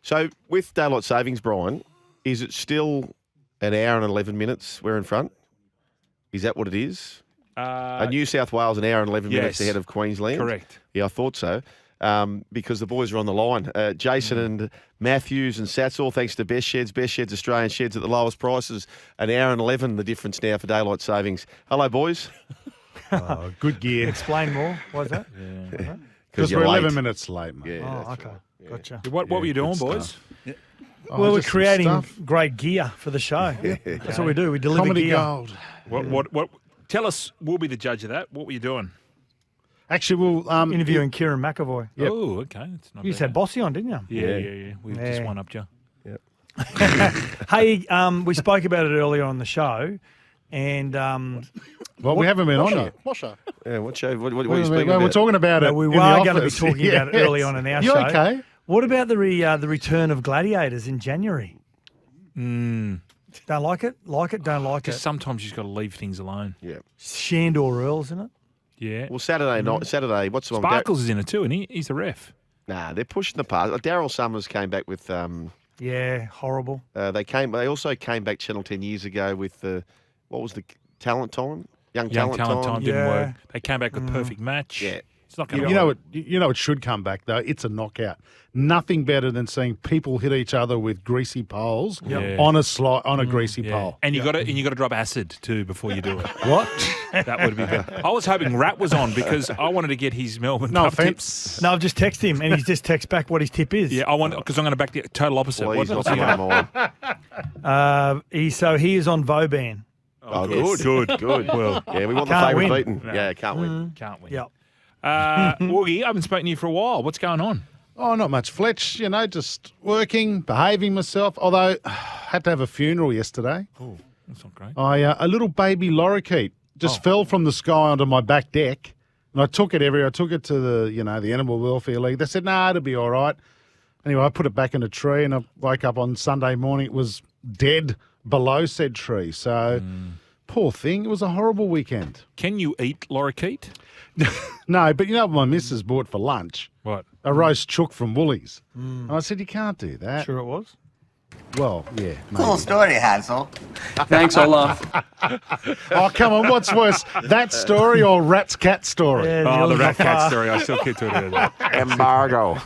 So with daylight savings, Brian, is it still an hour and 11 minutes we're in front? Is that what it is? New South Wales an hour and 11 minutes ahead of Queensland? Correct. Yeah, I thought so. Because the boys are on the line. Jason and Matthews and Sats, all thanks to Best Sheds. Best Sheds, Australian sheds at the lowest prices. An hour and 11, the difference now for daylight savings. Hello, boys. Good gear. Explain more. Why's that? Because you're we're late. 11 minutes late, mate. Yeah, Oh, that's okay. right. Yeah. Gotcha. What were you doing, good boys? stuff. Well, we're just some creating stuff. great gear for the show. That's what we do. We deliver Comedy gear. gold. What? Tell us. We'll be the judge of that. What were you doing? Actually, we'll Interviewing Kieran McAvoy. Yep. Oh, okay. It's not You just bad. had Bossy on, didn't you? Yeah. We've just Yeah. one-upped you. Hey, we spoke about it earlier on the show, and well, we haven't been on yet. Yeah, what show? What are you speaking Well, we're about? talking about it. we in were the going to be office. talking about it early on in our You're show. okay. What about the return of Gladiators in January? Mm. Don't like it? Like it? Don't like Because it? sometimes you've got to leave things alone. Yeah. Shandor Earls, isn't it? Yeah. Well, Saturday night. Saturday. What's the one? Sparkles is in it too, and he's the ref. Nah, they're pushing the pass. Daryl Summers came back with. Yeah, horrible. They also came back Channel 10 years ago with the what was the talent time? Young Talent time didn't Yeah. work. They came back with perfect match. Yeah. It's not going to You know work. what? You know it should come back though. It's a knockout. Nothing better than seeing people hit each other with greasy poles Yeah. on a greasy Yeah. pole. And you got to drop acid too before you do it. What? That would be good. I was hoping Rat was on because I wanted to get his Melbourne No Cup offence. No, I've just texted him, and he's just texted back what his tip is. Yeah, I want because I'm going to back the total opposite. Please, What's not he come on? on. He is on Vauban. Oh, yes. good. Well, yeah, we want the Can't favourite win. beaten. No. Yeah, can't win. Can't win. Yep. Woogie, I haven't spoken to you for a while. What's going on? Oh, not much. Fletch, just working, behaving myself. Although, had to have a funeral yesterday. Oh, that's not great. A little baby lorikeet just fell from the sky onto my back deck, and I took it to the Animal Welfare League. They said, "Nah, it'll be all right." Anyway, I put it back in a tree, and I woke up on Sunday morning. It was dead below said tree. So, poor thing. It was a horrible weekend. Can you eat lorikeet? No, but you know what my missus bought for lunch? What? A roast chook from Woolies. And I said, you can't do that. Sure it was. Well, yeah. Cool Maybe. story, Hansel. Thanks, Olaf. Oh, come on. What's worse, that story or Rat's cat story? Yeah, Oh, the yours rat not cat far. story. I still keep to it. Embargo.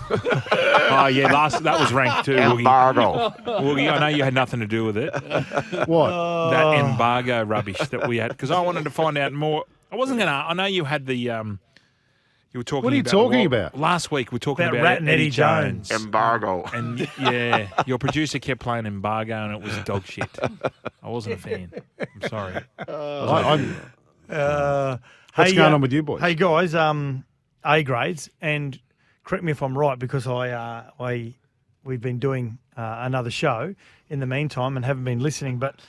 Oh, yeah, that was ranked too, Woogie. Embargo. Woogie, I know you had nothing to do with it. What? That embargo rubbish that we had. Because I wanted to find out more. I wasn't going to. I know you had the. You were talking What are you about talking about? Last week we were talking About about Rat and Eddie Jones. Embargo. And yeah, your producer kept playing embargo and it was dog shit. I wasn't a fan. I'm sorry. What's going on with you boys? Hey guys, A grades, and correct me if I'm right because we've been doing another show in the meantime and haven't been listening. But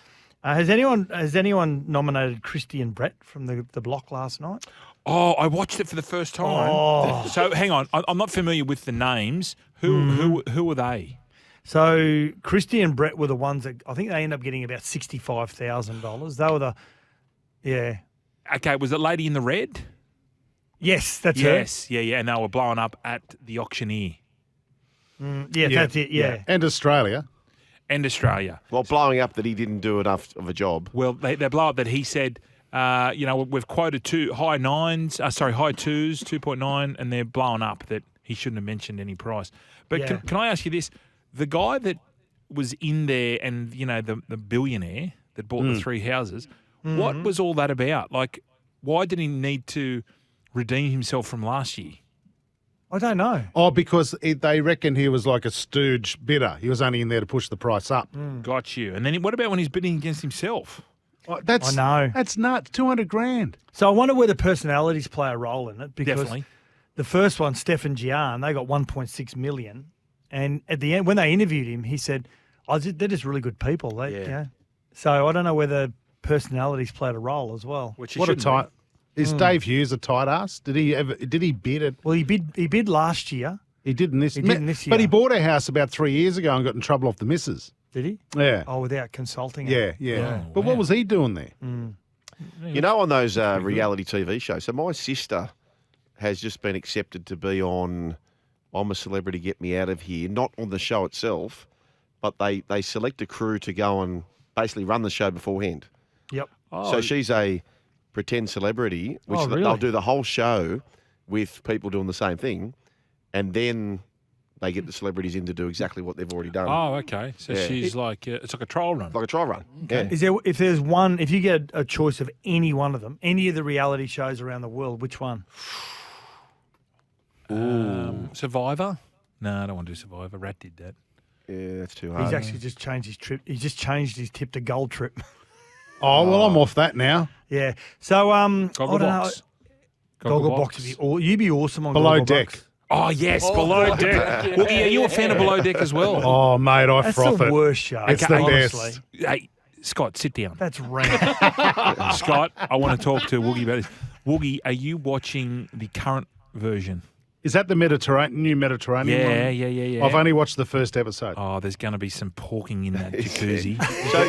has anyone nominated Christy and Brett from the block last night? Oh, I watched it for the first time. Oh. So hang on, I'm not familiar with the names. Who were they? So Christy and Brett were the ones that I think they ended up getting about $65,000. They were yeah. Okay, was it Lady in the Red? Yes, that's Yes, yeah, and they were blowing up at the auctioneer her. That's it. Yeah. And Australia. and Australia. Well, blowing up that he didn't do enough of a job. Well, they blow up that he said, we've quoted high twos, 2.9, and they're blowing up that he shouldn't have mentioned any price. But Yeah. can I ask you this? The guy that was in there and, the billionaire that bought the three houses, what was all that about? Like, why did he need to redeem himself from last year? I don't know. Oh, because they reckon he was like a stooge bidder. He was only in there to push the price up. Got you. And then what about when he's bidding against himself? Oh, that's I know. That's nuts. $200,000. So I wonder whether personalities play a role in it because Definitely. the first one, Stefan Gian, they got 1.6 million, and at the end when they interviewed him, he said, "They're just really good people." So I don't know whether personalities played a role as well. Which he What a shouldn't tight. Is Dave Hughes a tight ass? Did he bid it? Well, he bid last year, He didn't this. He didn't this But he year. bought a house about 3 years ago and got in trouble off the missus. did he? Yeah. Oh, without consulting. her. Yeah. Oh, But what wow. was he doing there? You know, on those reality TV shows. So my sister has just been accepted to be on I'm a celebrity, get me out of here. Not on the show itself, but they select a crew to go and basically run the show beforehand. Yep. So she's a pretend celebrity, which really? they'll do the whole show with people doing the same thing, and then they get the celebrities in to do exactly what they've already done. Oh, okay. So Yeah. she's like, it's like a trial run. Like a trial run. Yeah. Is there, if there's one, if you get a choice of any one of them, any of the reality shows around the world, which one? Survivor? No, I don't want to do Survivor. Rat did that. Yeah, that's too hard. He's actually just changed his trip. He's just changed his tip to Gold Trip. Oh, well, I'm off that now. Yeah. So, I don't know. Gogglebox. Gogglebox would be you'd be awesome on Below Gogglebox. deck. Oh, yes, Below Deck. Woogie, are you a fan of Below Deck as well? Oh, mate, I That's froth the it. worst show. It's the honestly. best. Hey, Scott, sit down. That's rank. Scott, I want to talk to Woogie about this. Woogie, are you watching the current version? Is that the new Mediterranean one? Yeah. I've only watched the first episode. Oh, there's going to be some porking in that jacuzzi.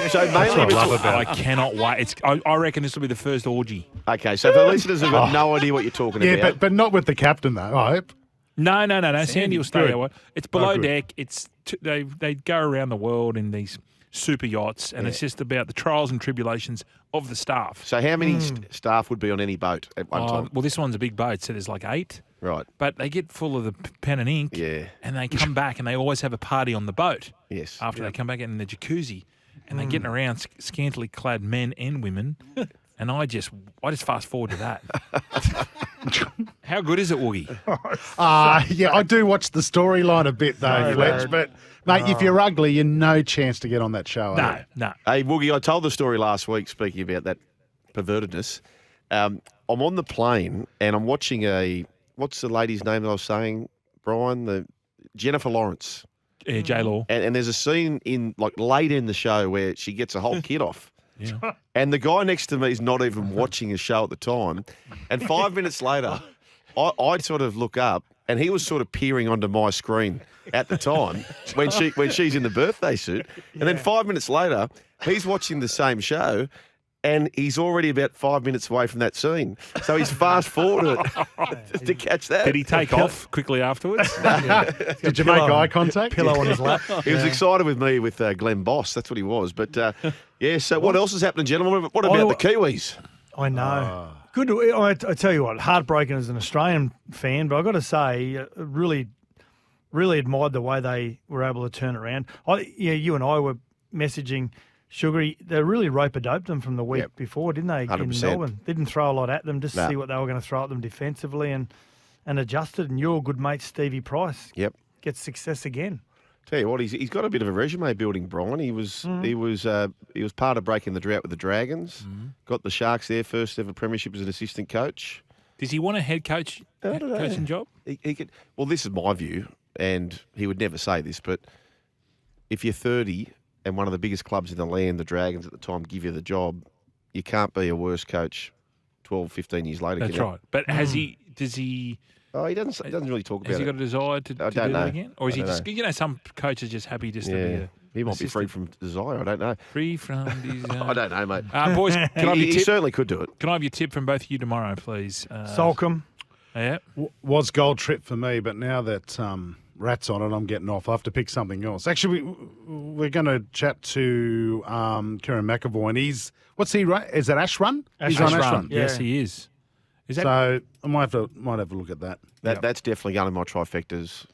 So mainly, I cannot wait. I reckon this will be the first orgy. okay. So for listeners who've got no idea what you're talking Yeah, about, but not with the captain, though, I hope. No. Sandy will stay Good. away. It's Below good. Deck. It's they go around the world in these super yachts, and it's just about the trials and tribulations of the staff. so how many staff would be on any boat at one time? Well, this one's a big boat, so there's like 8. Right. But they get full of the pen and ink, Yeah. and they come back, and they always have a party on the boat. Yes. After they come back in the jacuzzi, and they're getting around scantily clad men and women, and I just fast forward to that. How good is it, Woogie? Yeah, I do watch the storyline a bit, though, Fletch. But, mate, if you're ugly, you're no chance to get on that show. No. Hey, Woogie, I told the story last week, speaking about that pervertedness. I'm on the plane and I'm watching what's the lady's name that I was saying, Brian? Jennifer Lawrence. Yeah, J-Law. And there's a scene late in the show where she gets a whole kid off. Yeah. And the guy next to me is not even watching a show at the time. And 5 minutes later, I'd sort of look up and he was sort of peering onto my screen at the time when she's in the birthday suit. And then 5 minutes later, he's watching the same show and he's already about 5 minutes away from that scene. So he's fast forwarded to catch that. Did he take off quickly afterwards? Did you make eye contact? Pillow on his lap. He was excited with me with Glenn Boss. That's what he was. But, yeah, so what else is happening, gentlemen? What about the Kiwis? I know. Good. I tell you what, heartbreaking as an Australian fan, but I've got to say, really admired the way they were able to turn around. You and I were messaging Sugary. They really rope-a-doped them from the week before, didn't they? 100%. In Melbourne, didn't throw a lot at them, just to see what they were going to throw at them defensively, and adjusted. And your good mate Stevie Price gets success again. Tell you what, he's got a bit of a resume building, Brian. He was part of breaking the drought with the Dragons. Got the Sharks their first ever premiership as an assistant coach. Does he want a head coach coaching job? He could. Well, this is my view, and he would never say this, but if you're 30 and one of the biggest clubs in the land, the Dragons at the time, give you the job, you can't be a worse coach 12, 15 years later. That's right. But does he? Oh, he doesn't really talk about Has he it. got a desire to do don't that know. again? Or is he I just, don't some coaches are just happy just to be a He might be free assistant. from desire. I don't know. Free from desire. I don't know, mate. Boys, can I have He your tip? certainly could do it. Can I have your tip from both of you tomorrow, please? Solcombe. Yeah. Was Gold Trip for me, but now that Rat's on it, I'm getting off. I have to pick something else. Actually, we're going to chat to Kieran McAvoy, and what's he run? Is it Ash Run? He's on Ash Run. Yes, he is. Is that? So I might have a look at that. That's definitely going to my trifectas.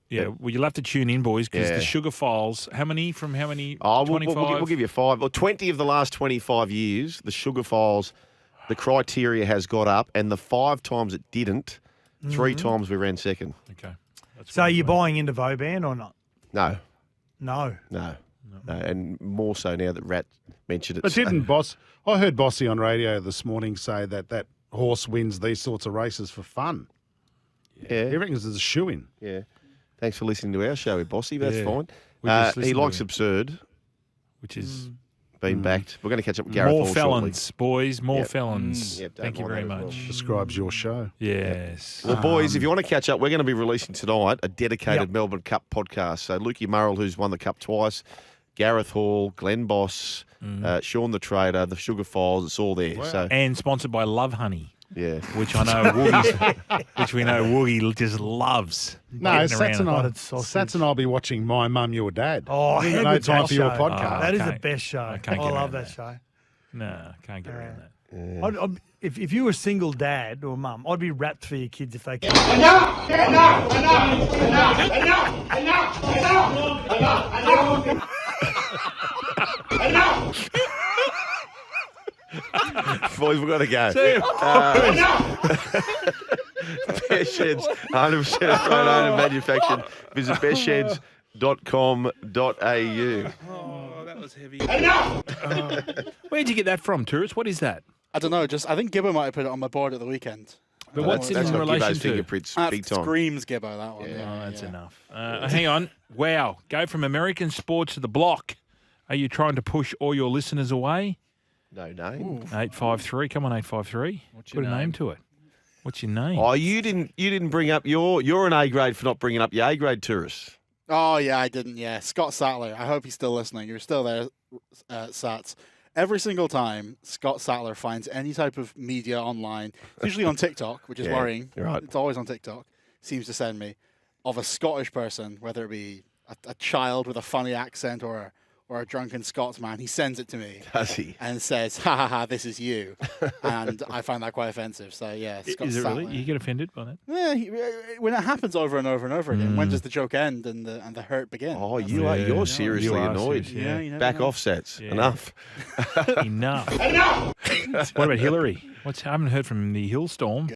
Yeah. Well, you'll have to tune in, boys, because Yeah. the Sugar Files. How many from how many? Oh, 25? we'll give you 5. Well, 20 of the last 25 years, the Sugar Files, the criteria has got up, and the 5 times it didn't, 3 times we ran second. Okay. That's So are you buying into Vauban or not? No, No. and more so now that Rat mentioned it. But didn't Boss? I heard Bossy on radio this morning say that horse wins these sorts of races for fun. He Yeah, reckons it's a shoe-in. yeah. Thanks for listening to our show with Bossy. That's Yeah. fine. We just He listened likes to Absurd, which is been backed. We're going to catch up with Gareth more Hall felons, boys. More Yep. felons. Yep, don't Thank you mind very that as well. much. Describes your show. Yes. shortly. Well, boys, if you want to catch up, we're going to be releasing tonight a dedicated Yep. Melbourne Cup podcast. So Lukey Murrell, who's won the Cup twice, Gareth Hall, Glenn Boss, Sean the Trader, the Sugar Files, it's all there. So And sponsored by Love Honey. Yeah. which I know which we know Woogie just loves. No, getting Sats and, Potted sausage. Sats and I'll be watching My Mum, Your Dad. Oh, We've how got no good's time that for your show? podcast. That is the Okay. best show. I I, can't get love around that that. show. No, can't get around that. If you were a single dad or mum, I'd be wrapped for your kids if they could. Boys, we've got to go. Best Sheds, 100% Australian owned and manufactured. Visit bestsheds.com.au. Oh, that was heavy. Where'd you get that from, Tourist? What is that? I don't know. Just I think Gibbo might have put it on my board at the weekend. But what's That's in got relation Gibbo's to? fingerprints That big time. screams Gibbo, that one. Oh, that's enough. Hang on. Wow. Go from American sports to the block. Are you trying to push all your listeners away? No name. 853. Come on, 853. Put a name to it. What's your name? Oh, you didn't bring up you're an A grade for not bringing up your A grade tourists. Oh, yeah, I didn't. Yeah, Scott Sattler. I hope he's still listening. You're still there, Sats. Every single time Scott Sattler finds any type of media online, usually on TikTok, which is Yeah, worrying. you're right. It's always on TikTok. Seems to send me of a Scottish person, whether it be a child with a funny accent or a drunken Scotsman. He sends it to me Does he? and says, "Ha ha ha, this is you," and I find that quite offensive. So yeah, Scott Is it Sattler. really? You get offended by that? Yeah, when it happens over and over and over again, when does the joke end and the hurt begin? Oh, That's you're Yeah. seriously You are annoyed. serious, yeah, you never Back know. off, Sats. Yeah. Enough. Enough. What about Hillary? I haven't heard from the Hillstorm.